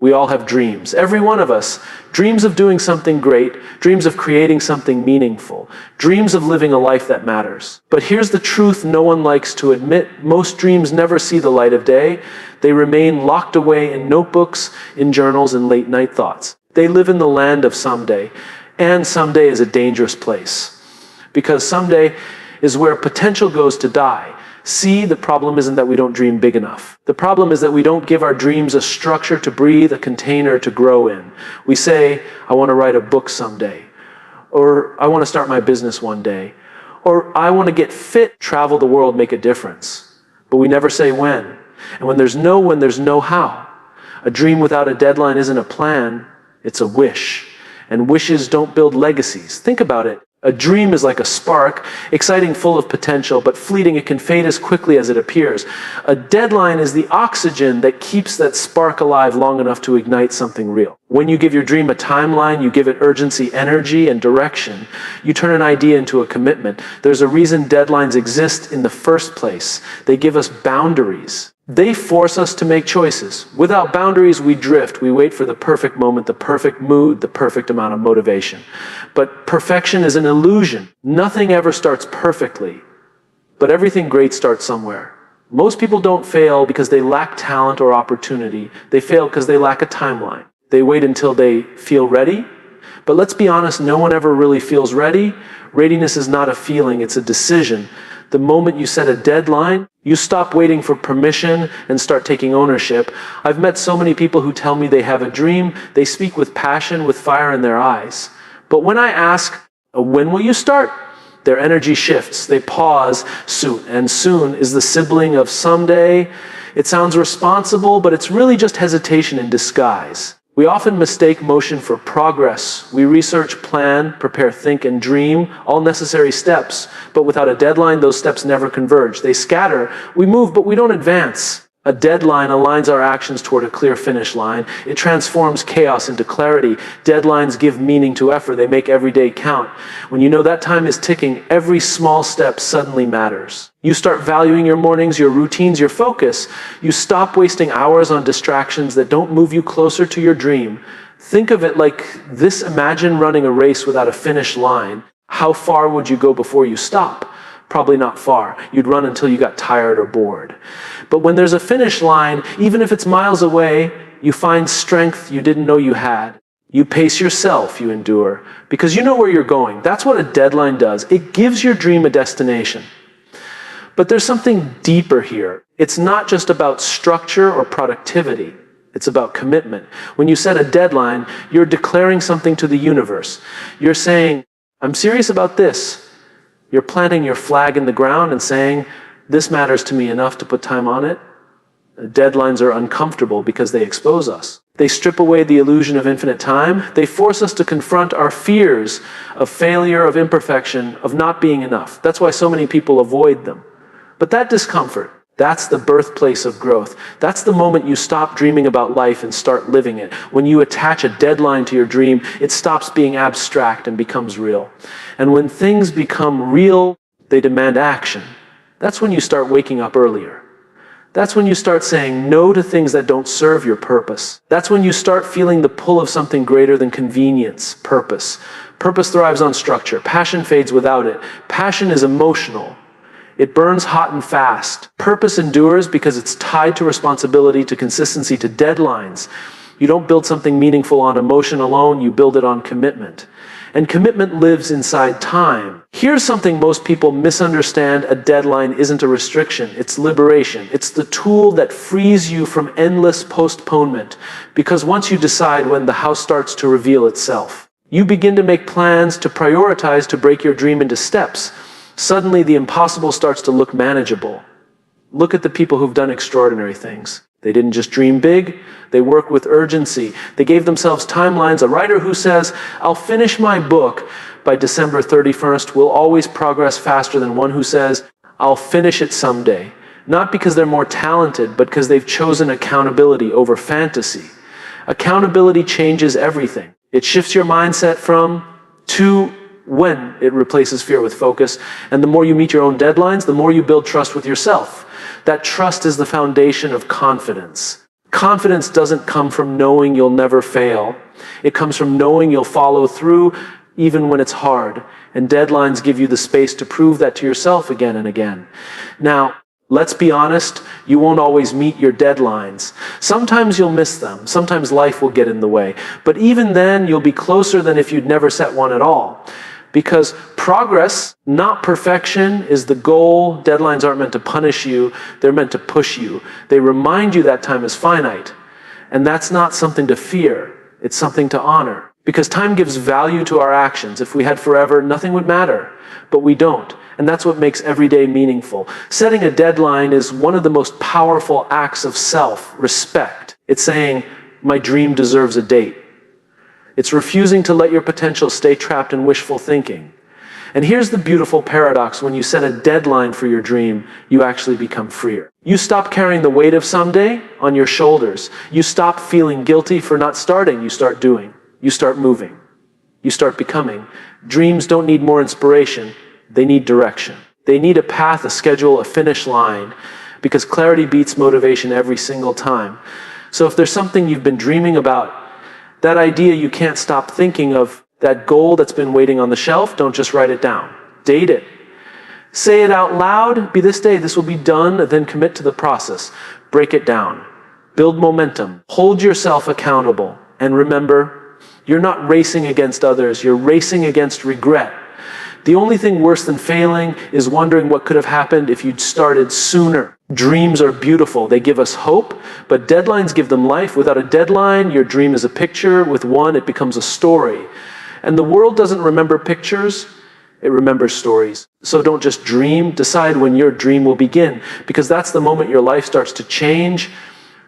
We all have dreams. Every one of us. Dreams of doing something great, dreams of creating something meaningful, dreams of living a life that matters. But here's the truth no one likes to admit. Most dreams never see the light of day. They remain locked away in notebooks, in journals, and late night thoughts. They live in the land of someday, and someday is a dangerous place. Because someday is where potential goes to die. See, the problem isn't that we don't dream big enough. The problem is that we don't give our dreams a structure to breathe, a container to grow in. We say, I want to write a book someday. Or I want to start my business one day. Or I want to get fit, travel the world, make a difference. But we never say when. And when there's no when, there's no how. A dream without a deadline isn't a plan, it's a wish. And wishes don't build legacies. Think about it. A dream is like a spark, exciting, full of potential, but fleeting. It can fade as quickly as it appears. A deadline is the oxygen that keeps that spark alive long enough to ignite something real. When you give your dream a timeline, you give it urgency, energy, and direction. You turn an idea into a commitment. There's a reason deadlines exist in the first place. They give us boundaries. They force us to make choices. Without boundaries, we drift. We wait for the perfect moment, the perfect mood, the perfect amount of motivation. But perfection is an illusion. Nothing ever starts perfectly. But everything great starts somewhere. Most people don't fail because they lack talent or opportunity. They fail because they lack a timeline. They wait until they feel ready. But let's be honest, no one ever really feels ready. Readiness is not a feeling, it's a decision. The moment you set a deadline, you stop waiting for permission and start taking ownership. I've met so many people who tell me they have a dream. They speak with passion, with fire in their eyes. But when I ask, when will you start? Their energy shifts. They pause, and soon is the sibling of someday. It sounds responsible, but it's really just hesitation in disguise. We often mistake motion for progress. We research, plan, prepare, think, and dream, all necessary steps. But without a deadline, those steps never converge. They scatter. We move, but we don't advance. A deadline aligns our actions toward a clear finish line. It transforms chaos into clarity. Deadlines give meaning to effort. They make every day count. When you know that time is ticking, every small step suddenly matters. You start valuing your mornings, your routines, your focus. You stop wasting hours on distractions that don't move you closer to your dream. Think of it like this. Imagine running a race without a finish line. How far would you go before you stop? Probably not far. You'd run until you got tired or bored. But when there's a finish line, even if it's miles away, you find strength you didn't know you had. You pace yourself, you endure, because you know where you're going. That's what a deadline does. It gives your dream a destination. But there's something deeper here. It's not just about structure or productivity. It's about commitment. When you set a deadline, you're declaring something to the universe. You're saying, I'm serious about this. You're planting your flag in the ground and saying, this matters to me enough to put time on it. Deadlines are uncomfortable because they expose us. They strip away the illusion of infinite time. They force us to confront our fears of failure, of imperfection, of not being enough. That's why so many people avoid them. But that discomfort, that's the birthplace of growth. That's the moment you stop dreaming about life and start living it. When you attach a deadline to your dream, it stops being abstract and becomes real. And when things become real, they demand action. That's when you start waking up earlier. That's when you start saying no to things that don't serve your purpose. That's when you start feeling the pull of something greater than convenience, purpose. Purpose thrives on structure. Passion fades without it. Passion is emotional. It burns hot and fast. Purpose endures because it's tied to responsibility, to consistency, to deadlines. You don't build something meaningful on emotion alone, you build it on commitment. And commitment lives inside time. Here's something most people misunderstand. A deadline isn't a restriction, it's liberation. It's the tool that frees you from endless postponement. Because once you decide when, the house starts to reveal itself. You begin to make plans, to prioritize, to break your dream into steps. Suddenly the impossible starts to look manageable. Look at the people who've done extraordinary things. They didn't just dream big, they worked with urgency. They gave themselves timelines. A writer who says, I'll finish my book by December 31st will always progress faster than one who says, I'll finish it someday. Not because they're more talented, but because they've chosen accountability over fantasy. Accountability changes everything. It shifts your mindset from to when. It replaces fear with focus. And the more you meet your own deadlines, the more you build trust with yourself. That trust is the foundation of confidence. Confidence doesn't come from knowing you'll never fail. It comes from knowing you'll follow through even when it's hard. And deadlines give you the space to prove that to yourself again and again. Now, let's be honest, you won't always meet your deadlines. Sometimes you'll miss them. Sometimes life will get in the way. But even then, you'll be closer than if you'd never set one at all. Because progress, not perfection, is the goal. Deadlines aren't meant to punish you. They're meant to push you. They remind you that time is finite. And that's not something to fear. It's something to honor. Because time gives value to our actions. If we had forever, nothing would matter. But we don't. And that's what makes every day meaningful. Setting a deadline is one of the most powerful acts of self-respect. It's saying, my dream deserves a date. It's refusing to let your potential stay trapped in wishful thinking. And here's the beautiful paradox. When you set a deadline for your dream, you actually become freer. You stop carrying the weight of someday on your shoulders. You stop feeling guilty for not starting. You start doing. You start moving. You start becoming. Dreams don't need more inspiration. They need direction. They need a path, a schedule, a finish line, because clarity beats motivation every single time. So if there's something you've been dreaming about, that idea you can't stop thinking of, that goal that's been waiting on the shelf, don't just write it down. Date it. Say it out loud. Be this day, this will be done, then commit to the process. Break it down. Build momentum. Hold yourself accountable. And remember, you're not racing against others. You're racing against regret. The only thing worse than failing is wondering what could have happened if you'd started sooner. Dreams are beautiful. They give us hope, but deadlines give them life. Without a deadline, your dream is a picture. With one, it becomes a story. And the world doesn't remember pictures. It remembers stories. So don't just dream. Decide when your dream will begin, because that's the moment your life starts to change.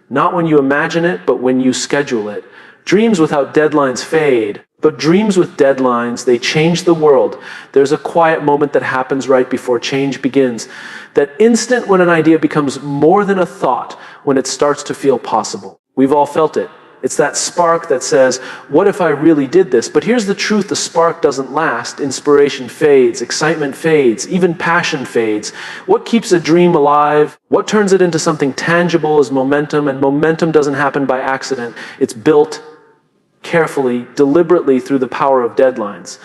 Not when you imagine it, but when you schedule it. Dreams without deadlines fade. But dreams with deadlines, they change the world. There's a quiet moment that happens right before change begins. That instant when an idea becomes more than a thought, when it starts to feel possible. We've all felt it. It's that spark that says, what if I really did this? But here's the truth, the spark doesn't last. Inspiration fades, excitement fades, even passion fades. What keeps a dream alive? What turns it into something tangible is momentum, and momentum doesn't happen by accident. It's built carefully, deliberately through the power of deadlines.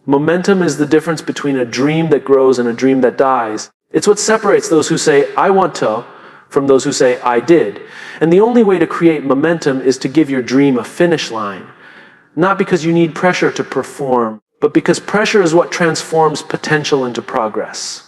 Momentum is the difference between a dream that grows and a dream that dies. It's what separates those who say, I want to, from those who say, I did. And the only way to create momentum is to give your dream a finish line. Not because you need pressure to perform, but because pressure is what transforms potential into progress.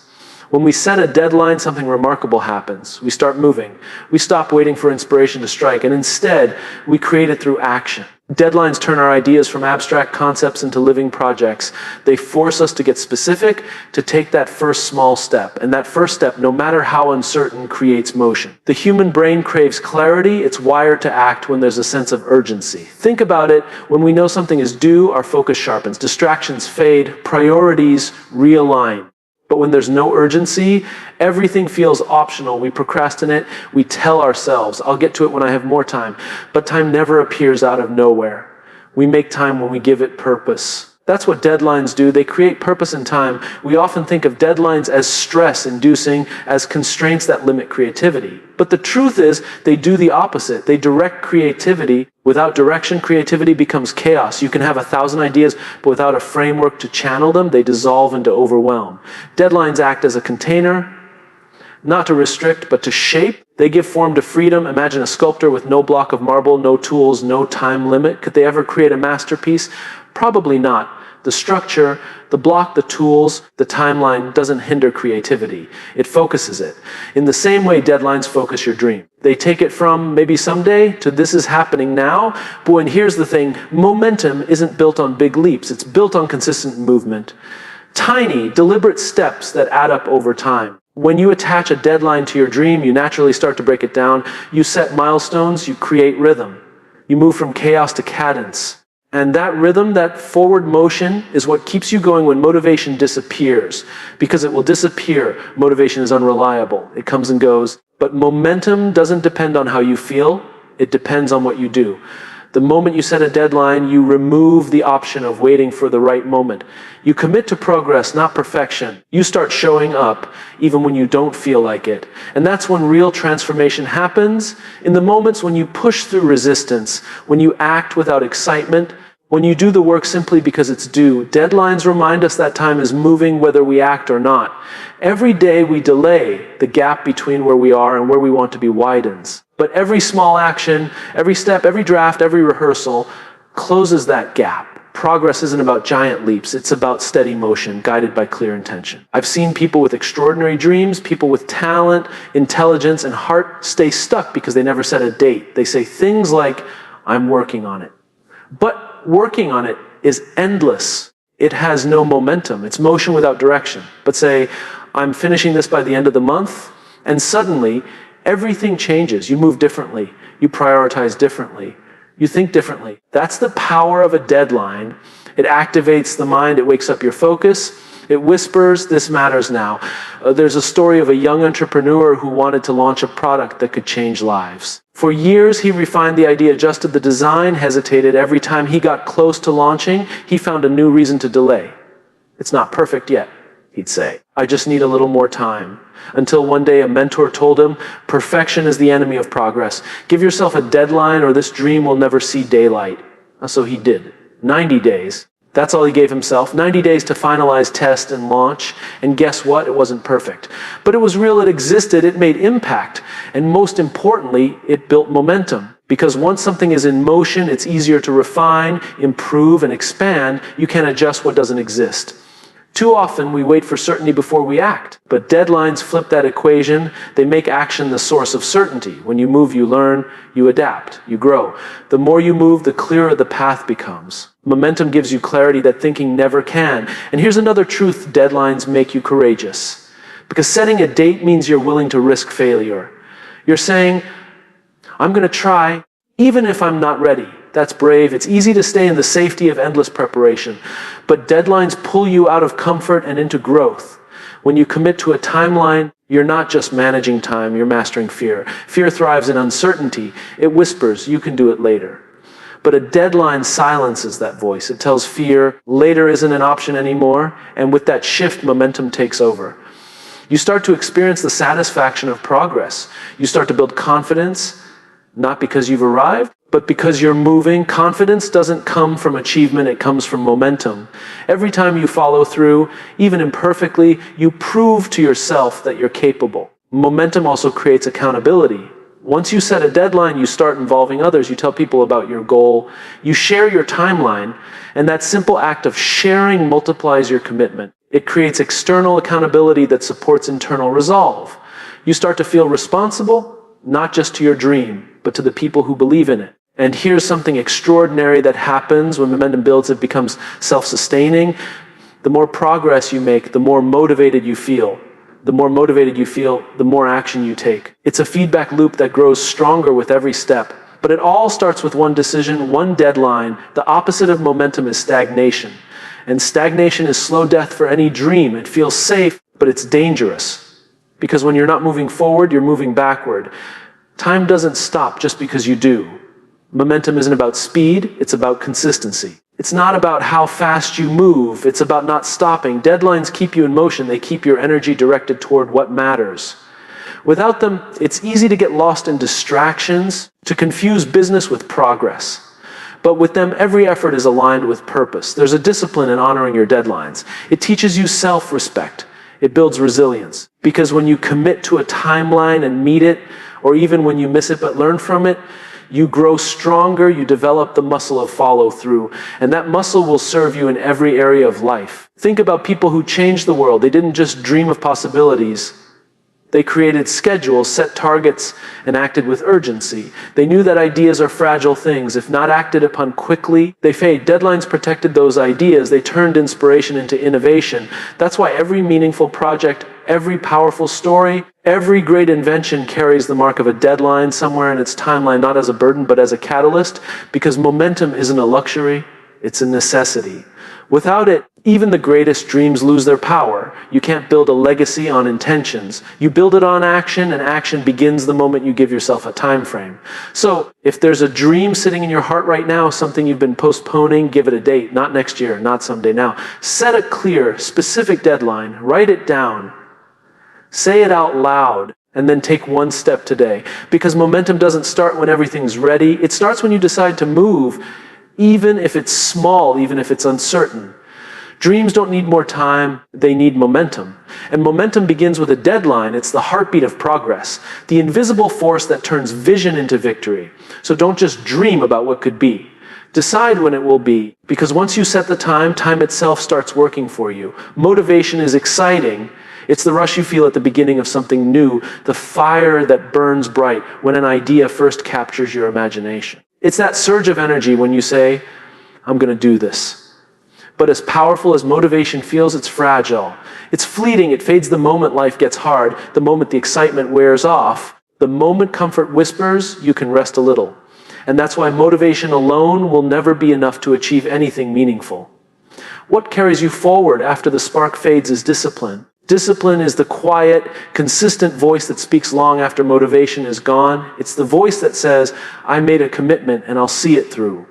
When we set a deadline, something remarkable happens. We start moving. We stop waiting for inspiration to strike, and instead, we create it through action. Deadlines turn our ideas from abstract concepts into living projects. They force us to get specific, to take that first small step. And that first step, no matter how uncertain, creates motion. The human brain craves clarity. It's wired to act when there's a sense of urgency. Think about it. When we know something is due, our focus sharpens. Distractions fade. Priorities realign. But when there's no urgency, everything feels optional. We procrastinate. We tell ourselves, I'll get to it when I have more time. But time never appears out of nowhere. We make time when we give it purpose. That's what deadlines do. They create purpose in time. We often think of deadlines as stress-inducing, as constraints that limit creativity. But the truth is, they do the opposite. They direct creativity. Without direction, creativity becomes chaos. You can have 1,000 ideas, but without a framework to channel them, they dissolve into overwhelm. Deadlines act as a container, not to restrict, but to shape. They give form to freedom. Imagine a sculptor with no block of marble, no tools, no time limit. Could they ever create a masterpiece? Probably not. The structure, the block, the tools, the timeline doesn't hinder creativity. It focuses it. In the same way, deadlines focus your dream. They take it from maybe someday to this is happening now. But here's the thing, momentum isn't built on big leaps. It's built on consistent movement. Tiny, deliberate steps that add up over time. When you attach a deadline to your dream, you naturally start to break it down. You set milestones, you create rhythm. You move from chaos to cadence. And that rhythm, that forward motion, is what keeps you going when motivation disappears. Because it will disappear. Motivation is unreliable. It comes and goes. But momentum doesn't depend on how you feel. It depends on what you do. The moment you set a deadline, you remove the option of waiting for the right moment. You commit to progress, not perfection. You start showing up even when you don't feel like it. And that's when real transformation happens, in the moments when you push through resistance, when you act without excitement, when you do the work simply because it's due. Deadlines remind us that time is moving whether we act or not. Every day we delay, the gap between where we are and where we want to be widens. But every small action, every step, every draft, every rehearsal closes that gap. Progress isn't about giant leaps, it's about steady motion, guided by clear intention. I've seen people with extraordinary dreams, people with talent, intelligence, and heart stay stuck because they never set a date. They say things like, "I'm working on it." But working on it is endless. It has no momentum. It's motion without direction. But say, "I'm finishing this by the end of the month," and suddenly everything changes. You move differently. You prioritize differently. You think differently. That's the power of a deadline. It activates the mind. It wakes up your focus. It whispers, "This matters now." There's a story of a young entrepreneur who wanted to launch a product that could change lives. For years, he refined the idea, adjusted the design, hesitated. Every time he got close to launching, he found a new reason to delay. "It's not perfect yet," he'd say. "I just need a little more time." Until one day a mentor told him, "Perfection is the enemy of progress. Give yourself a deadline or this dream will never see daylight." So he did. 90 days. That's all he gave himself. 90 days to finalize, test, and launch. And guess what? It wasn't perfect. But it was real, it existed, it made impact. And most importantly, it built momentum. Because once something is in motion, it's easier to refine, improve, and expand. You can't adjust what doesn't exist. Too often, we wait for certainty before we act. But deadlines flip that equation. They make action the source of certainty. When you move, you learn, you adapt, you grow. The more you move, the clearer the path becomes. Momentum gives you clarity that thinking never can. And here's another truth: deadlines make you courageous. Because setting a date means you're willing to risk failure. You're saying, "I'm going to try, even if I'm not ready." That's brave. It's easy to stay in the safety of endless preparation. But deadlines pull you out of comfort and into growth. When you commit to a timeline, you're not just managing time, you're mastering fear. Fear thrives in uncertainty. It whispers, "You can do it later." But a deadline silences that voice. It tells fear, later isn't an option anymore. And with that shift, momentum takes over. You start to experience the satisfaction of progress. You start to build confidence, not because you've arrived, but because you're moving. Confidence doesn't come from achievement, it comes from momentum. Every time you follow through, even imperfectly, you prove to yourself that you're capable. Momentum also creates accountability. Once you set a deadline, you start involving others. You tell people about your goal. You share your timeline, and that simple act of sharing multiplies your commitment. It creates external accountability that supports internal resolve. You start to feel responsible, not just to your dream, but to the people who believe in it. And here's something extraordinary that happens when momentum builds. It becomes self-sustaining. The more progress you make, the more motivated you feel. The more motivated you feel, the more action you take. It's a feedback loop that grows stronger with every step. But it all starts with one decision, one deadline. The opposite of momentum is stagnation. And stagnation is slow death for any dream. It feels safe, but it's dangerous. Because when you're not moving forward, you're moving backward. Time doesn't stop just because you do. Momentum isn't about speed, it's about consistency. It's not about how fast you move, it's about not stopping. Deadlines keep you in motion, they keep your energy directed toward what matters. Without them, it's easy to get lost in distractions, to confuse business with progress. But with them, every effort is aligned with purpose. There's a discipline in honoring your deadlines. It teaches you self-respect. It builds resilience. Because when you commit to a timeline and meet it, or even when you miss it but learn from it, you grow stronger, you develop the muscle of follow-through, and that muscle will serve you in every area of life. Think about people who changed the world. They didn't just dream of possibilities. They created schedules, set targets, and acted with urgency. They knew that ideas are fragile things. If not acted upon quickly, they fade. Deadlines protected those ideas. They turned inspiration into innovation. That's why every meaningful project, every powerful story, every great invention carries the mark of a deadline somewhere in its timeline, not as a burden, but as a catalyst, because momentum isn't a luxury, It's a necessity. Without it, even the greatest dreams lose their power. You can't build a legacy on intentions. You build it on action, and action begins the moment you give yourself a time frame. So, if there's a dream sitting in your heart right now, something you've been postponing, give it a date. Not next year, not someday now. Set a clear, specific deadline. Write it down. Say it out loud. And then take one step today. Because momentum doesn't start when everything's ready. It starts when you decide to move, even if it's small, even if it's uncertain. Dreams don't need more time, they need momentum. And momentum begins with a deadline. It's the heartbeat of progress, the invisible force that turns vision into victory. So don't just dream about what could be. Decide when it will be, because once you set the time, time itself starts working for you. Motivation is exciting. It's the rush you feel at the beginning of something new, the fire that burns bright when an idea first captures your imagination. It's that surge of energy when you say, I'm going to do this. But as powerful as motivation feels, it's fragile. It's fleeting. It fades the moment life gets hard, the moment the excitement wears off. The moment comfort whispers, you can rest a little. And that's why motivation alone will never be enough to achieve anything meaningful. What carries you forward after the spark fades is discipline. Discipline is the quiet, consistent voice that speaks long after motivation is gone. It's the voice that says, I made a commitment and I'll see it through.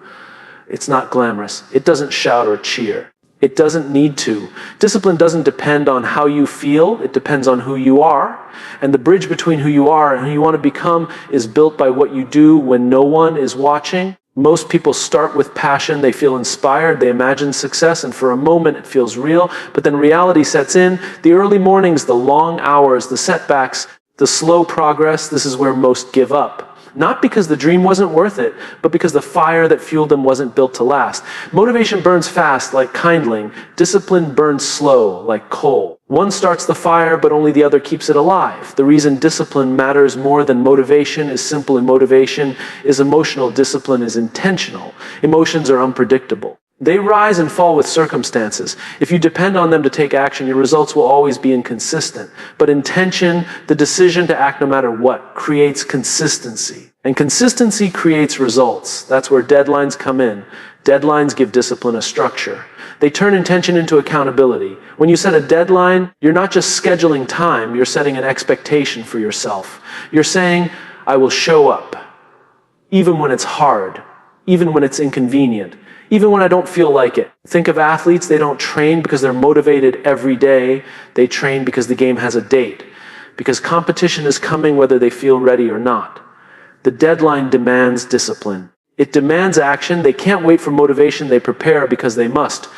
It's not glamorous. It doesn't shout or cheer. It doesn't need to. Discipline doesn't depend on how you feel. It depends on who you are. And the bridge between who you are and who you want to become is built by what you do when no one is watching. Most people start with passion, they feel inspired, they imagine success, and for a moment it feels real, but then reality sets in. The early mornings, the long hours, the setbacks, the slow progress, this is where most give up. Not because the dream wasn't worth it, but because the fire that fueled them wasn't built to last. Motivation burns fast, like kindling. Discipline burns slow, like coal. One starts the fire, but only the other keeps it alive. The reason discipline matters more than motivation is simple, and motivation is emotional. Discipline is intentional. Emotions are unpredictable. They rise and fall with circumstances. If you depend on them to take action, your results will always be inconsistent. But intention, the decision to act no matter what, creates consistency. And consistency creates results. That's where deadlines come in. Deadlines give discipline a structure. They turn intention into accountability. When you set a deadline, you're not just scheduling time, you're setting an expectation for yourself. You're saying, I will show up, even when it's hard, even when it's inconvenient, even when I don't feel like it. Think of athletes, they don't train because they're motivated every day. They train because the game has a date, because competition is coming whether they feel ready or not. The deadline demands discipline. It demands action. They can't wait for motivation. They prepare because they must.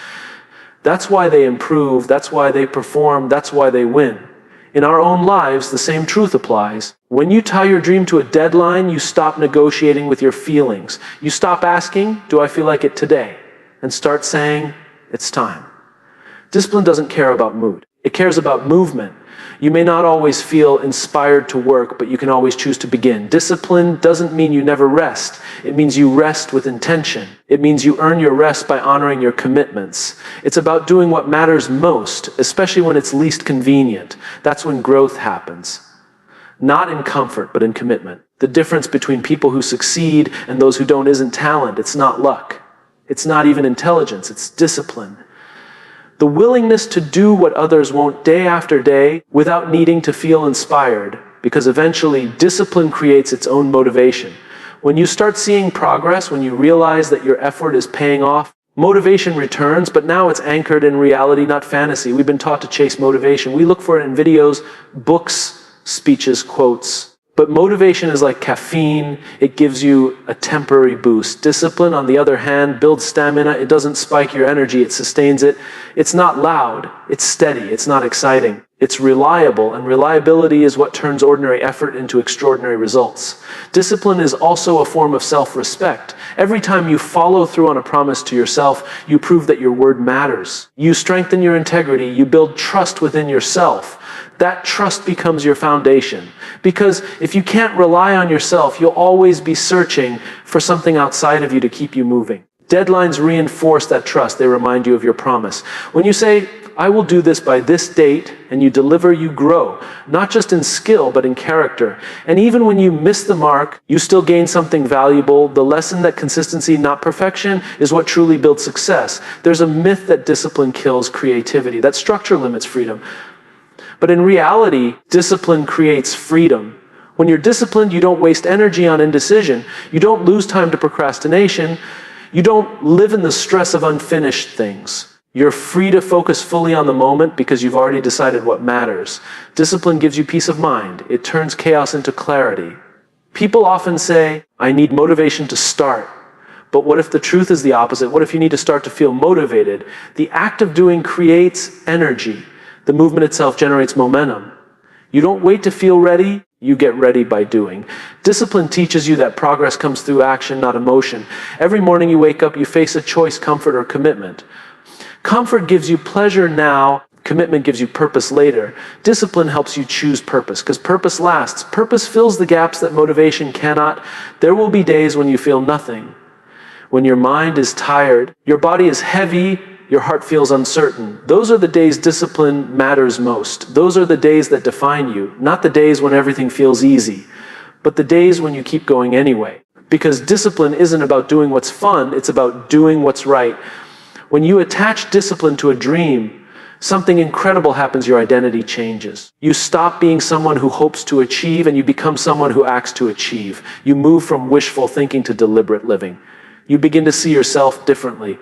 That's why they improve. That's why they perform. That's why they win. In our own lives, the same truth applies. When you tie your dream to a deadline, you stop negotiating with your feelings. You stop asking, do I feel like it today? And start saying, it's time. Discipline doesn't care about mood. It cares about movement. You may not always feel inspired to work, but you can always choose to begin. Discipline doesn't mean you never rest. It means you rest with intention. It means you earn your rest by honoring your commitments. It's about doing what matters most, especially when it's least convenient. That's when growth happens. Not in comfort, but in commitment. The difference between people who succeed and those who don't isn't talent. It's not luck. It's not even intelligence. It's discipline. The willingness to do what others won't day after day without needing to feel inspired, because eventually discipline creates its own motivation. When you start seeing progress, when you realize that your effort is paying off, motivation returns, but now it's anchored in reality, not fantasy. We've been taught to chase motivation. We look for it in videos, books, speeches, quotes. But motivation is like caffeine. It gives you a temporary boost. Discipline, on the other hand, builds stamina. It doesn't spike your energy. It sustains it. It's not loud. It's steady. It's not exciting. It's reliable, and reliability is what turns ordinary effort into extraordinary results. Discipline is also a form of self-respect. Every time you follow through on a promise to yourself, you prove that your word matters. You strengthen your integrity. You build trust within yourself. That trust becomes your foundation. Because if you can't rely on yourself, you'll always be searching for something outside of you to keep you moving. Deadlines reinforce that trust. They remind you of your promise. When you say, I will do this by this date, and you deliver, you grow, not just in skill, but in character. And even when you miss the mark, you still gain something valuable. The lesson that consistency, not perfection, is what truly builds success. There's a myth that discipline kills creativity, that structure limits freedom. But in reality, discipline creates freedom. When you're disciplined, you don't waste energy on indecision. You don't lose time to procrastination. You don't live in the stress of unfinished things. You're free to focus fully on the moment because you've already decided what matters. Discipline gives you peace of mind. It turns chaos into clarity. People often say, I need motivation to start. But what if the truth is the opposite? What if you need to start to feel motivated? The act of doing creates energy. The movement itself generates momentum. You don't wait to feel ready. You get ready by doing. Discipline teaches you that progress comes through action, not emotion. Every morning you wake up, you face a choice, comfort, or commitment. Comfort gives you pleasure now. Commitment gives you purpose later. Discipline helps you choose purpose, because purpose lasts. Purpose fills the gaps that motivation cannot. There will be days when you feel nothing. When your mind is tired, your body is heavy, your heart feels uncertain. Those are the days discipline matters most. Those are the days that define you, not the days when everything feels easy, but the days when you keep going anyway. Because discipline isn't about doing what's fun, it's about doing what's right. When you attach discipline to a dream, something incredible happens. Your identity changes. You stop being someone who hopes to achieve and you become someone who acts to achieve. You move from wishful thinking to deliberate living. You begin to see yourself differently.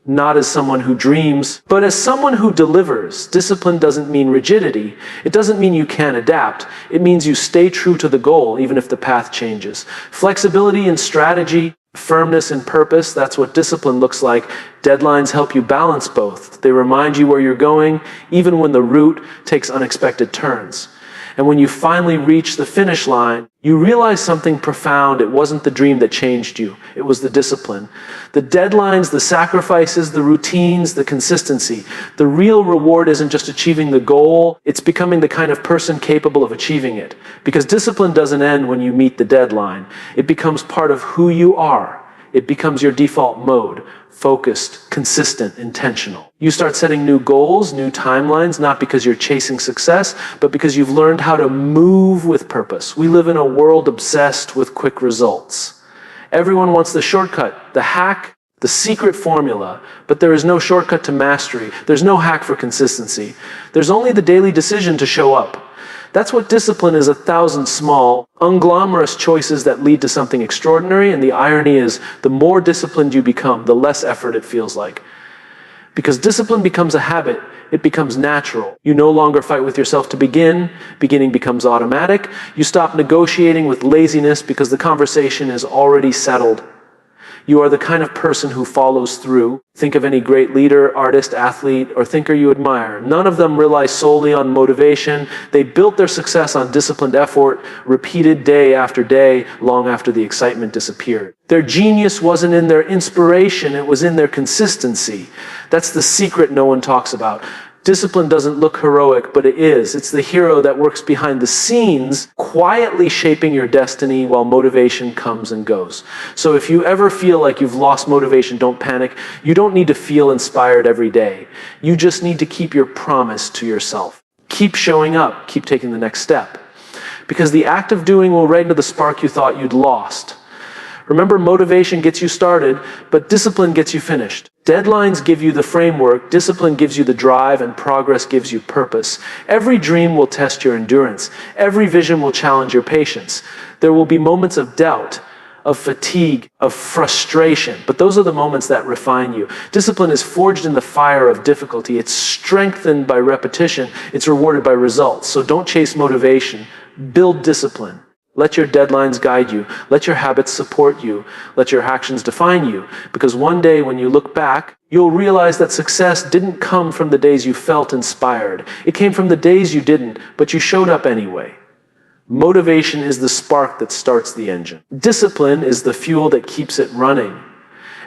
Not as someone who dreams, but as someone who delivers. Discipline doesn't mean rigidity. It doesn't mean you can't adapt. It means you stay true to the goal, even if the path changes. Flexibility in strategy, firmness in purpose, that's what discipline looks like. Deadlines help you balance both. They remind you where you're going, even when the route takes unexpected turns. And when you finally reach the finish line, you realize something profound. It wasn't the dream that changed you. It was the discipline. The deadlines, the sacrifices, the routines, the consistency. The real reward isn't just achieving the goal. It's becoming the kind of person capable of achieving it. Because discipline doesn't end when you meet the deadline. It becomes part of who you are. It becomes your default mode. Focused, consistent, intentional. You start setting new goals, new timelines, not because you're chasing success, but because you've learned how to move with purpose. We live in a world obsessed with quick results. Everyone wants the shortcut, the hack, the secret formula, but there is no shortcut to mastery. There's no hack for consistency. There's only the daily decision to show up. That's what discipline is, 1,000 small, unglamorous choices that lead to something extraordinary, and the irony is, the more disciplined you become, the less effort it feels like. Because discipline becomes a habit, it becomes natural. You no longer fight with yourself to begin, beginning becomes automatic. You stop negotiating with laziness because the conversation is already settled. You are the kind of person who follows through. Think of any great leader, artist, athlete, or thinker you admire. None of them rely solely on motivation. They built their success on disciplined effort, repeated day after day, long after the excitement disappeared. Their genius wasn't in their inspiration, it was in their consistency. That's the secret no one talks about. Discipline doesn't look heroic, but it is. It's the hero that works behind the scenes, quietly shaping your destiny while motivation comes and goes. So if you ever feel like you've lost motivation, don't panic. You don't need to feel inspired every day. You just need to keep your promise to yourself. Keep showing up. Keep taking the next step. Because the act of doing will reignite the spark you thought you'd lost. Remember, motivation gets you started, but discipline gets you finished. Deadlines give you the framework, discipline gives you the drive, and progress gives you purpose. Every dream will test your endurance. Every vision will challenge your patience. There will be moments of doubt, of fatigue, of frustration, but those are the moments that refine you. Discipline is forged in the fire of difficulty. It's strengthened by repetition. It's rewarded by results. So don't chase motivation. Build discipline. Let your deadlines guide you. Let your habits support you. Let your actions define you. Because one day when you look back, you'll realize that success didn't come from the days you felt inspired. It came from the days you didn't, but you showed up anyway. Motivation is the spark that starts the engine. Discipline is the fuel that keeps it running.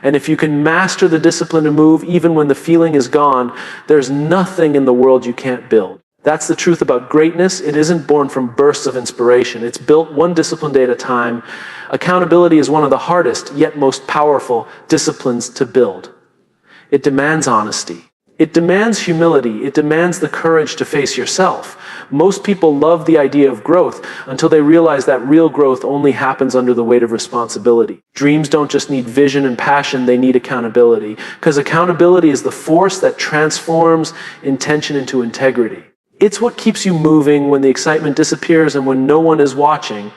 And if you can master the discipline to move even when the feeling is gone, there's nothing in the world you can't build. That's the truth about greatness. It isn't born from bursts of inspiration. It's built one disciplined day at a time. Accountability is one of the hardest, yet most powerful disciplines to build. It demands honesty. It demands humility. It demands the courage to face yourself. Most people love the idea of growth until they realize that real growth only happens under the weight of responsibility. Dreams don't just need vision and passion, they need accountability. Because accountability is the force that transforms intention into integrity. It's what keeps you moving when the excitement disappears and when no one is watching.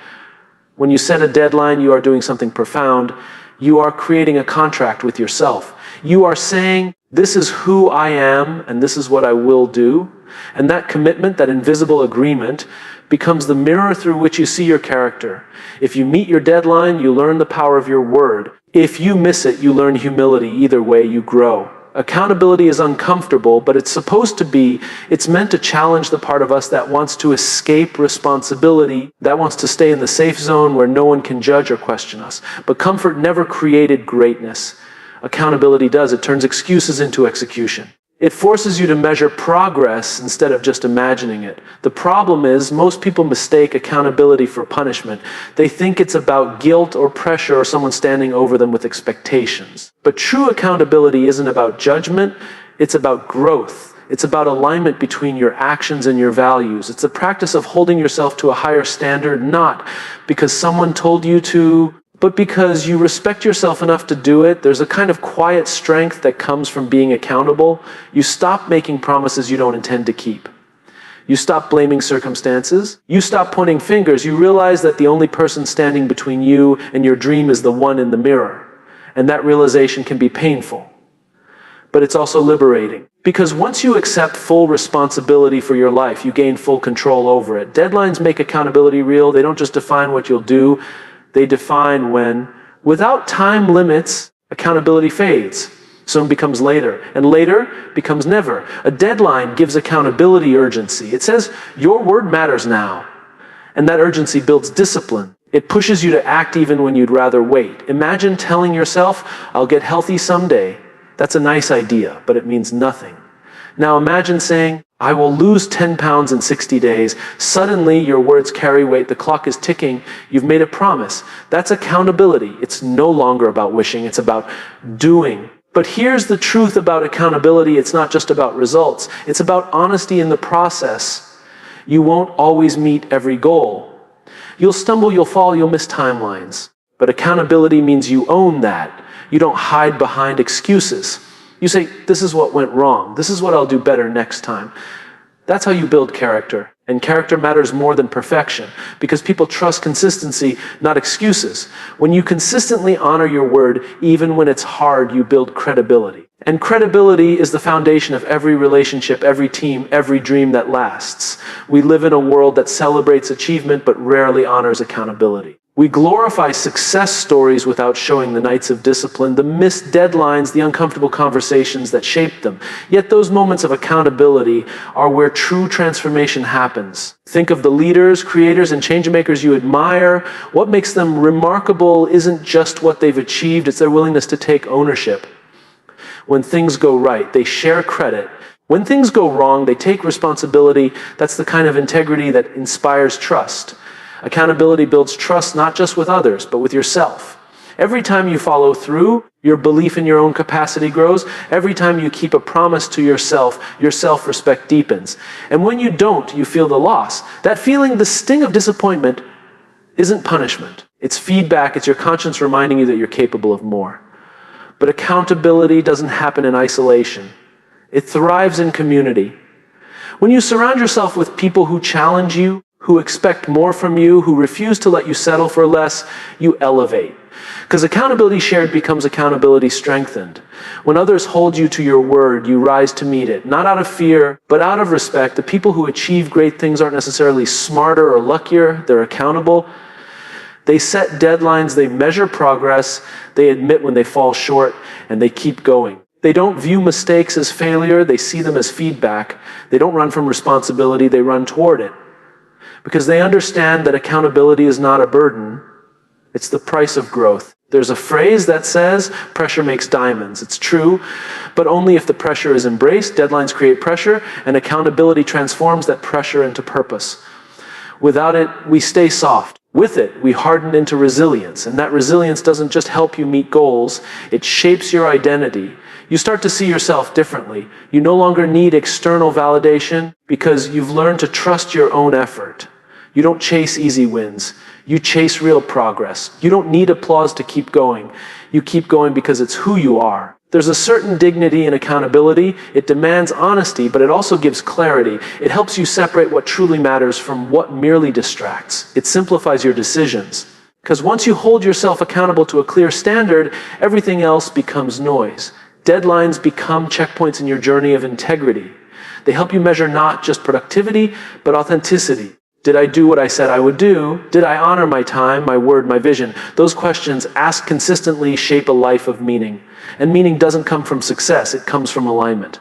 When you set a deadline, you are doing something profound. You are creating a contract with yourself. You are saying, this is who I am and this is what I will do. And that commitment, that invisible agreement, becomes the mirror through which you see your character. If you meet your deadline, you learn the power of your word. If you miss it, you learn humility. Either way, you grow. Accountability is uncomfortable, but it's meant to challenge the part of us that wants to escape responsibility, that wants to stay in the safe zone where no one can judge or question us. But comfort never created greatness. Accountability does. It turns excuses into execution. It forces you to measure progress instead of just imagining it. The problem is, most people mistake accountability for punishment. They think it's about guilt or pressure or someone standing over them with expectations. But true accountability isn't about judgment, it's about growth. It's about alignment between your actions and your values. It's the practice of holding yourself to a higher standard, not because someone told you to, but because you respect yourself enough to do it. There's a kind of quiet strength that comes from being accountable. You stop making promises you don't intend to keep. You stop blaming circumstances. You stop pointing fingers. You realize that the only person standing between you and your dream is the one in the mirror. And that realization can be painful. But it's also liberating. Because once you accept full responsibility for your life, you gain full control over it. Deadlines make accountability real. They don't just define what you'll do. They define when. Without time limits, accountability fades. Soon becomes later, and later becomes never. A deadline gives accountability urgency. It says, your word matters now. And that urgency builds discipline. It pushes you to act even when you'd rather wait. Imagine telling yourself, I'll get healthy someday. That's a nice idea, but it means nothing. Now imagine saying, I will lose 10 pounds in 60 days. Suddenly, your words carry weight. The clock is ticking. You've made a promise. That's accountability. It's no longer about wishing. It's about doing. But here's the truth about accountability. It's not just about results. It's about honesty in the process. You won't always meet every goal. You'll stumble, you'll fall, you'll miss timelines. But accountability means you own that. You don't hide behind excuses. You say, this is what went wrong. This is what I'll do better next time. That's how you build character. And character matters more than perfection because people trust consistency, not excuses. When you consistently honor your word, even when it's hard, you build credibility. And credibility is the foundation of every relationship, every team, every dream that lasts. We live in a world that celebrates achievement but rarely honors accountability. We glorify success stories without showing the nights of discipline, the missed deadlines, the uncomfortable conversations that shaped them. Yet those moments of accountability are where true transformation happens. Think of the leaders, creators, and changemakers you admire. What makes them remarkable isn't just what they've achieved, it's their willingness to take ownership. When things go right, they share credit. When things go wrong, they take responsibility. That's the kind of integrity that inspires trust. Accountability builds trust not just with others, but with yourself. Every time you follow through, your belief in your own capacity grows. Every time you keep a promise to yourself, your self-respect deepens. And when you don't, you feel the loss. That feeling, the sting of disappointment, isn't punishment. It's feedback. It's your conscience reminding you that you're capable of more. But accountability doesn't happen in isolation. It thrives in community. When you surround yourself with people who challenge you, who expect more from you, who refuse to let you settle for less, you elevate. Because accountability shared becomes accountability strengthened. When others hold you to your word, you rise to meet it. Not out of fear, but out of respect. The people who achieve great things aren't necessarily smarter or luckier. They're accountable. They set deadlines, they measure progress, they admit when they fall short, and they keep going. They don't view mistakes as failure, they see them as feedback. They don't run from responsibility, they run toward it. Because they understand that accountability is not a burden, it's the price of growth. There's a phrase that says, pressure makes diamonds. It's true, but only if the pressure is embraced. Deadlines create pressure, and accountability transforms that pressure into purpose. Without it, we stay soft. With it, we harden into resilience, and that resilience doesn't just help you meet goals, it shapes your identity. You start to see yourself differently. You no longer need external validation because you've learned to trust your own effort. You don't chase easy wins. You chase real progress. You don't need applause to keep going. You keep going because it's who you are. There's a certain dignity in accountability. It demands honesty, but it also gives clarity. It helps you separate what truly matters from what merely distracts. It simplifies your decisions. Because once you hold yourself accountable to a clear standard, everything else becomes noise. Deadlines become checkpoints in your journey of integrity. They help you measure not just productivity, but authenticity. Did I do what I said I would do? Did I honor my time, my word, my vision? Those questions asked consistently shape a life of meaning. And meaning doesn't come from success, it comes from alignment.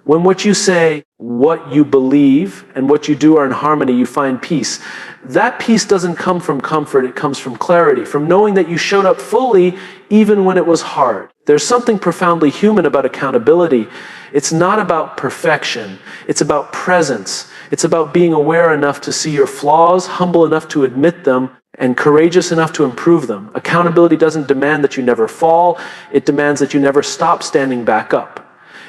When what you say, what you believe, and what you do are in harmony, you find peace. That peace doesn't come from comfort, it comes from clarity, from knowing that you showed up fully even when it was hard. There's something profoundly human about accountability. It's not about perfection, it's about presence. It's about being aware enough to see your flaws, humble enough to admit them, and courageous enough to improve them. Accountability doesn't demand that you never fall, it demands that you never stop standing back up.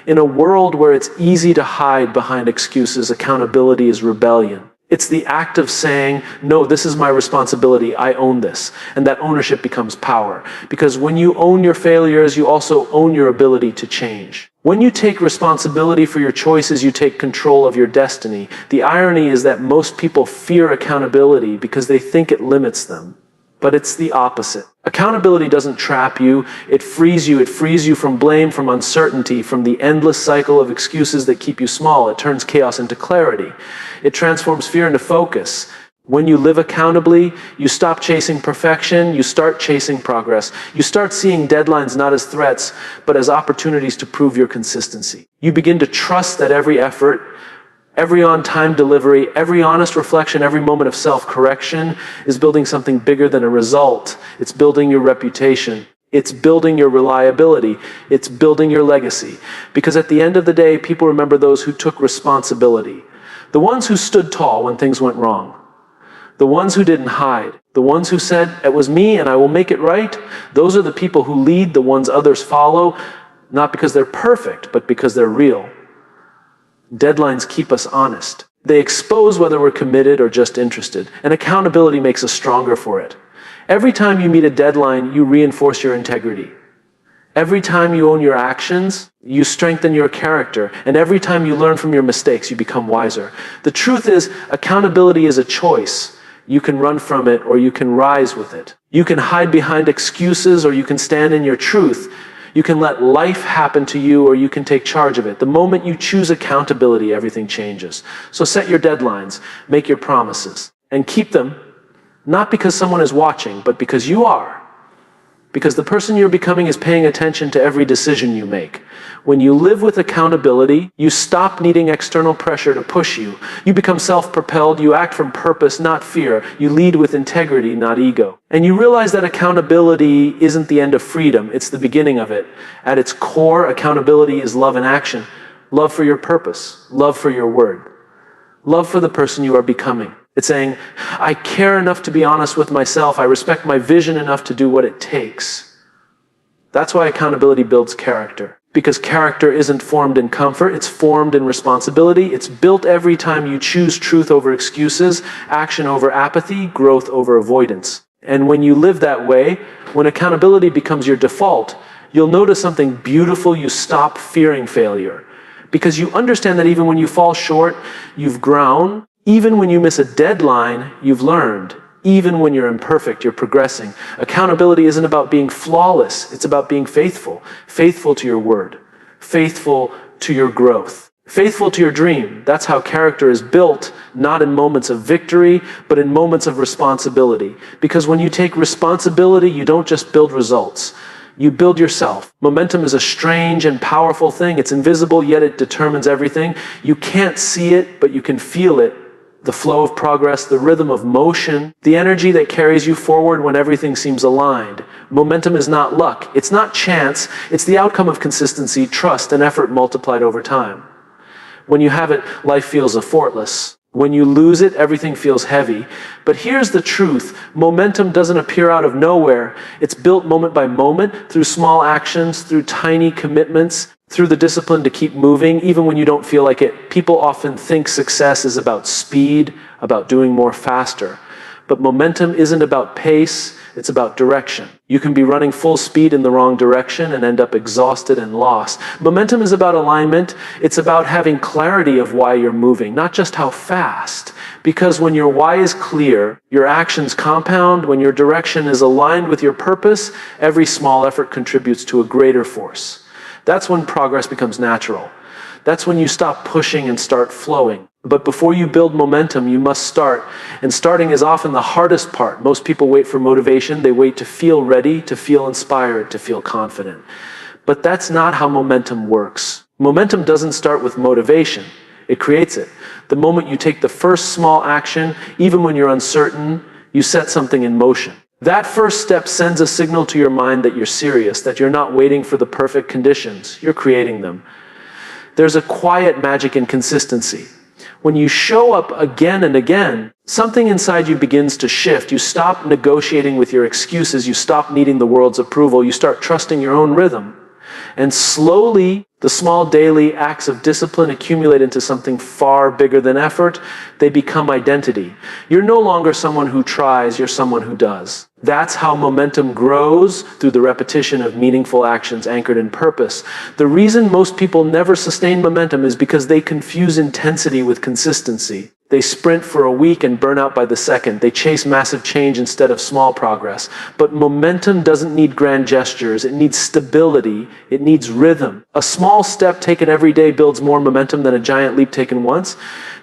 In a world where it's easy to hide behind excuses, accountability is rebellion. It's the act of saying, no, this is my responsibility, I own this. And that ownership becomes power. Because when you own your failures, you also own your ability to change. When you take responsibility for your choices, you take control of your destiny. The irony is that most people fear accountability because they think it limits them. But it's the opposite. Accountability doesn't trap you, it frees you. It frees you from blame, from uncertainty, from the endless cycle of excuses that keep you small. It turns chaos into clarity. It transforms fear into focus. When you live accountably, you stop chasing perfection, you start chasing progress. You start seeing deadlines not as threats, but as opportunities to prove your consistency. You begin to trust that every effort, every on-time delivery, every honest reflection, every moment of self-correction is building something bigger than a result. It's building your reputation. It's building your reliability. It's building your legacy. Because at the end of the day, people remember those who took responsibility. The ones who stood tall when things went wrong. The ones who didn't hide. The ones who said, it was me and I will make it right. Those are the people who lead the ones others follow, not because they're perfect, but because they're real. Deadlines keep us honest. They expose whether we're committed or just interested, and accountability makes us stronger for it. Every time you meet a deadline, you reinforce your integrity. Every time you own your actions, you strengthen your character, and every time you learn from your mistakes, you become wiser. The truth is, accountability is a choice. You can run from it or you can rise with it. You can hide behind excuses or you can stand in your truth. You can let life happen to you or you can take charge of it. The moment you choose accountability, everything changes. So set your deadlines, make your promises, and keep them, not because someone is watching, but because you are. Because the person you're becoming is paying attention to every decision you make. When you live with accountability, you stop needing external pressure to push you. You become self-propelled, you act from purpose, not fear. You lead with integrity, not ego. And you realize that accountability isn't the end of freedom, it's the beginning of it. At its core, accountability is love in action. Love for your purpose, love for your word, love for the person you are becoming. It's saying, I care enough to be honest with myself. I respect my vision enough to do what it takes. That's why accountability builds character. Because character isn't formed in comfort, it's formed in responsibility. It's built every time you choose truth over excuses, action over apathy, growth over avoidance. And when you live that way, when accountability becomes your default, you'll notice something beautiful. You stop fearing failure. Because you understand that even when you fall short, you've grown. Even when you miss a deadline, you've learned. Even when you're imperfect, you're progressing. Accountability isn't about being flawless. It's about being faithful. Faithful to your word. Faithful to your growth. Faithful to your dream. That's how character is built, not in moments of victory, but in moments of responsibility. Because when you take responsibility, you don't just build results. You build yourself. Momentum is a strange and powerful thing. It's invisible, yet it determines everything. You can't see it, but you can feel it. The flow of progress, the rhythm of motion, the energy that carries you forward when everything seems aligned. Momentum is not luck. It's not chance. It's the outcome of consistency, trust, and effort multiplied over time. When you have it, life feels effortless. When you lose it, everything feels heavy. But here's the truth. Momentum doesn't appear out of nowhere. It's built moment by moment through small actions, through tiny commitments, through the discipline to keep moving, even when you don't feel like it. People often think success is about speed, about doing more faster. But momentum isn't about pace, it's about direction. You can be running full speed in the wrong direction and end up exhausted and lost. Momentum is about alignment. It's about having clarity of why you're moving, not just how fast. Because when your why is clear, your actions compound. When your direction is aligned with your purpose, every small effort contributes to a greater force. That's when progress becomes natural. That's when you stop pushing and start flowing. But before you build momentum, you must start. And starting is often the hardest part. Most people wait for motivation. They wait to feel ready, to feel inspired, to feel confident. But that's not how momentum works. Momentum doesn't start with motivation. It creates it. The moment you take the first small action, even when you're uncertain, you set something in motion. That first step sends a signal to your mind that you're serious, that you're not waiting for the perfect conditions. You're creating them. There's a quiet magic in consistency. When you show up again and again, something inside you begins to shift. You stop negotiating with your excuses. You stop needing the world's approval. You start trusting your own rhythm. And slowly, the small daily acts of discipline accumulate into something far bigger than effort. They become identity. You're no longer someone who tries, you're someone who does. That's how momentum grows, through the repetition of meaningful actions anchored in purpose. The reason most people never sustain momentum is because they confuse intensity with consistency. They sprint for a week and burn out by the second. They chase massive change instead of small progress. But momentum doesn't need grand gestures. It needs stability. It needs rhythm. A small step taken every day builds more momentum than a giant leap taken once,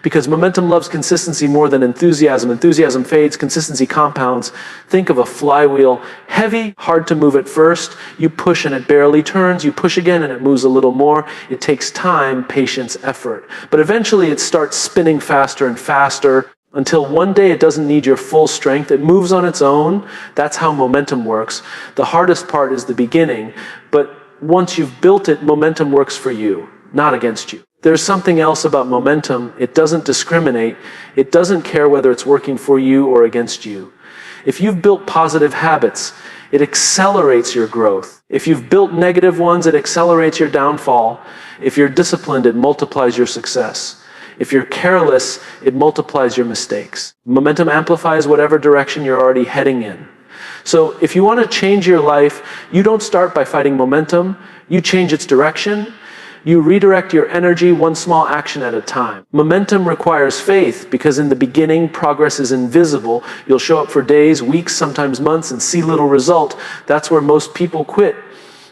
because momentum loves consistency more than enthusiasm. Enthusiasm fades, consistency compounds. Think of a flywheel. Heavy, hard to move at first. You push and it barely turns. You push again and it moves a little more. It takes time, patience, effort. But eventually it starts spinning faster and faster, until one day it doesn't need your full strength. It moves on its own. That's how momentum works. The hardest part is the beginning, but once you've built it, momentum works for you, not against you. There's something else about momentum. It doesn't discriminate. It doesn't care whether it's working for you or against you. If you've built positive habits, it accelerates your growth. If you've built negative ones, it accelerates your downfall. If you're disciplined, it multiplies your success. If you're careless, it multiplies your mistakes. Momentum amplifies whatever direction you're already heading in. So if you want to change your life, you don't start by fighting momentum. You change its direction. You redirect your energy one small action at a time. Momentum requires faith, because in the beginning, progress is invisible. You'll show up for days, weeks, sometimes months, and see little result. That's where most people quit.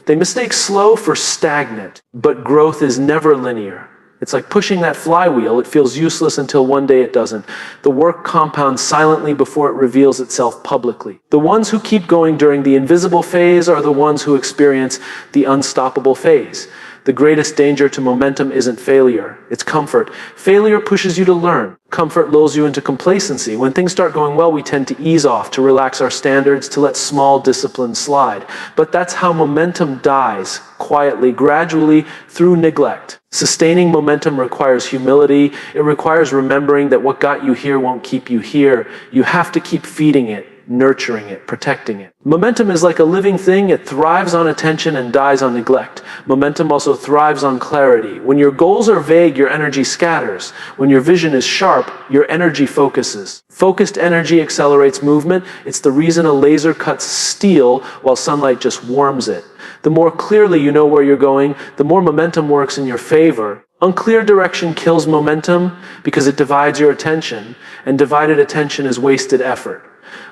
They mistake slow for stagnant, but growth is never linear. It's like pushing that flywheel. It feels useless until one day it doesn't. The work compounds silently before it reveals itself publicly. The ones who keep going during the invisible phase are the ones who experience the unstoppable phase. The greatest danger to momentum isn't failure, it's comfort. Failure pushes you to learn. Comfort lulls you into complacency. When things start going well, we tend to ease off, to relax our standards, to let small disciplines slide. But that's how momentum dies, quietly, gradually, through neglect. Sustaining momentum requires humility. It requires remembering that what got you here won't keep you here. You have to keep feeding it, nurturing it, protecting it. Momentum is like a living thing. It thrives on attention and dies on neglect. Momentum also thrives on clarity. When your goals are vague, your energy scatters. When your vision is sharp, your energy focuses. Focused energy accelerates movement. It's the reason a laser cuts steel while sunlight just warms it. The more clearly you know where you're going, the more momentum works in your favor. Unclear direction kills momentum because it divides your attention, and divided attention is wasted effort.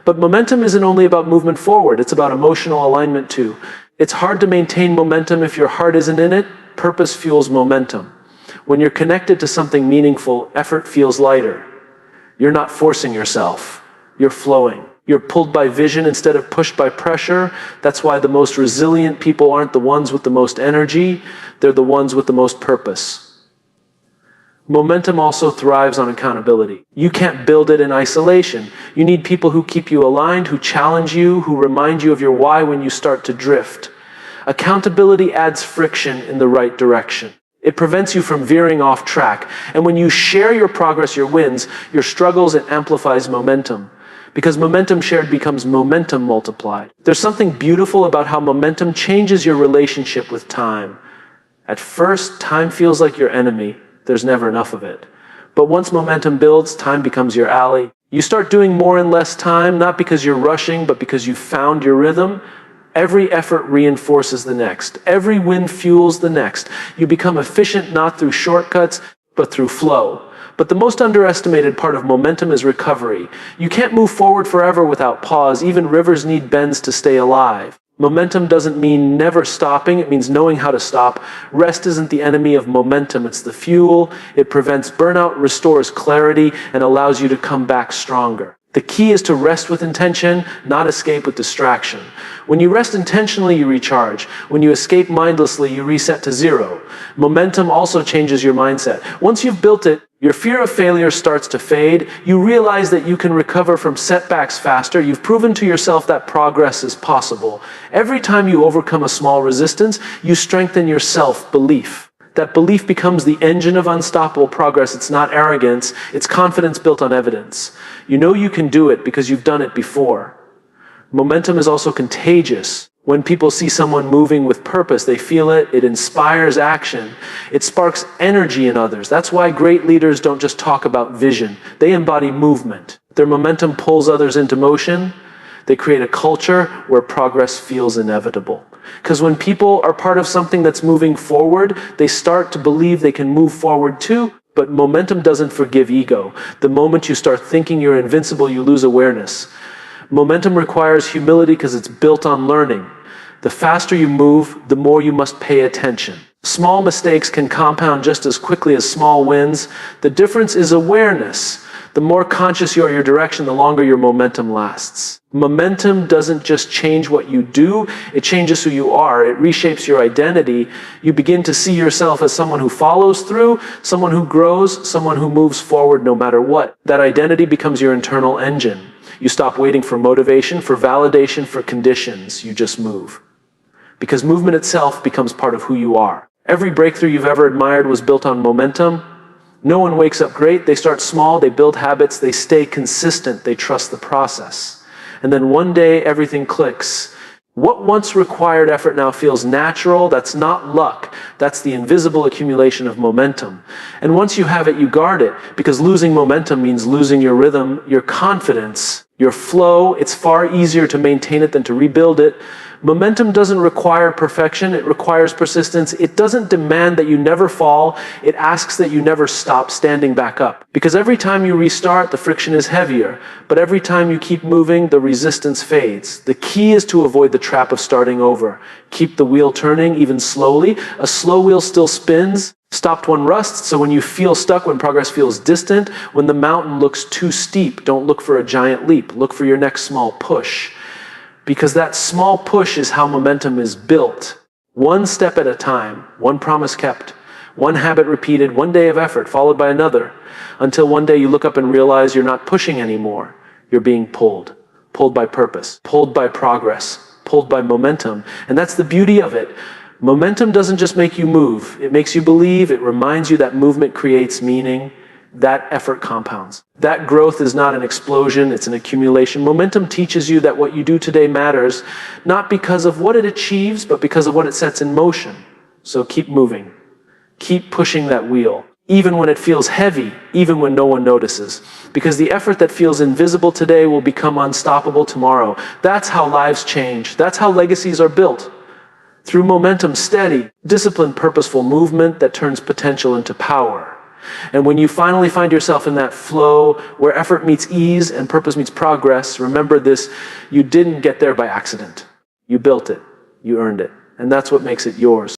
But momentum isn't only about movement forward, it's about emotional alignment too. It's hard to maintain momentum if your heart isn't in it. Purpose fuels momentum. When you're connected to something meaningful, effort feels lighter. You're not forcing yourself, you're flowing. You're pulled by vision instead of pushed by pressure. That's why the most resilient people aren't the ones with the most energy, they're the ones with the most purpose. Momentum also thrives on accountability. You can't build it in isolation. You need people who keep you aligned, who challenge you, who remind you of your why when you start to drift. Accountability adds friction in the right direction. It prevents you from veering off track. And when you share your progress, your wins, your struggles, it amplifies momentum. Because momentum shared becomes momentum multiplied. There's something beautiful about how momentum changes your relationship with time. At first, time feels like your enemy. There's never enough of it. But once momentum builds, time becomes your ally. You start doing more in less time, not because you're rushing, but because you found your rhythm. Every effort reinforces the next. Every win fuels the next. You become efficient not through shortcuts, but through flow. But the most underestimated part of momentum is recovery. You can't move forward forever without pause. Even rivers need bends to stay alive. Momentum doesn't mean never stopping, it means knowing how to stop. Rest isn't the enemy of momentum, it's the fuel. It prevents burnout, restores clarity, and allows you to come back stronger. The key is to rest with intention, not escape with distraction. When you rest intentionally, you recharge. When you escape mindlessly, you reset to zero. Momentum also changes your mindset. Once you've built it, your fear of failure starts to fade. You realize that you can recover from setbacks faster. You've proven to yourself that progress is possible. Every time you overcome a small resistance, you strengthen your self-belief. That belief becomes the engine of unstoppable progress. It's not arrogance, it's confidence built on evidence. You know you can do it because you've done it before. Momentum is also contagious. When people see someone moving with purpose, they feel it, it inspires action, it sparks energy in others. That's why great leaders don't just talk about vision, they embody movement. Their momentum pulls others into motion. They create a culture where progress feels inevitable. Because when people are part of something that's moving forward, they start to believe they can move forward too. But momentum doesn't forgive ego. The moment you start thinking you're invincible, you lose awareness. Momentum requires humility because it's built on learning. The faster you move, the more you must pay attention. Small mistakes can compound just as quickly as small wins. The difference is awareness. The more conscious you are of your direction, the longer your momentum lasts. Momentum doesn't just change what you do, it changes who you are. It reshapes your identity. You begin to see yourself as someone who follows through, someone who grows, someone who moves forward no matter what. That identity becomes your internal engine. You stop waiting for motivation, for validation, for conditions. You just move. Because movement itself becomes part of who you are. Every breakthrough you've ever admired was built on momentum. No one wakes up great. They start small, they build habits, they stay consistent, they trust the process. And then one day, everything clicks. What once required effort now feels natural. That's not luck. That's the invisible accumulation of momentum. And once you have it, you guard it, because losing momentum means losing your rhythm, your confidence, your flow. It's far easier to maintain it than to rebuild it. Momentum doesn't require perfection, it requires persistence. It doesn't demand that you never fall, it asks that you never stop standing back up. Because every time you restart, the friction is heavier. But every time you keep moving, the resistance fades. The key is to avoid the trap of starting over. Keep the wheel turning, even slowly. A slow wheel still spins. Stopped one rusts, so when you feel stuck, when progress feels distant, when the mountain looks too steep, don't look for a giant leap. Look for your next small push. Because that small push is how momentum is built. One step at a time, one promise kept, one habit repeated, one day of effort followed by another, until one day you look up and realize you're not pushing anymore. You're being pulled. Pulled by purpose, pulled by progress, pulled by momentum. And that's the beauty of it. Momentum doesn't just make you move. It makes you believe. It reminds you that movement creates meaning. That effort compounds. That growth is not an explosion, it's an accumulation. Momentum teaches you that what you do today matters, not because of what it achieves, but because of what it sets in motion. So keep moving. Keep pushing that wheel, even when it feels heavy, even when no one notices. Because the effort that feels invisible today will become unstoppable tomorrow. That's how lives change. That's how legacies are built. Through momentum, steady, disciplined, purposeful movement that turns potential into power. And when you finally find yourself in that flow where effort meets ease and purpose meets progress, remember this: you didn't get there by accident. You built it. You earned it. And that's what makes it yours.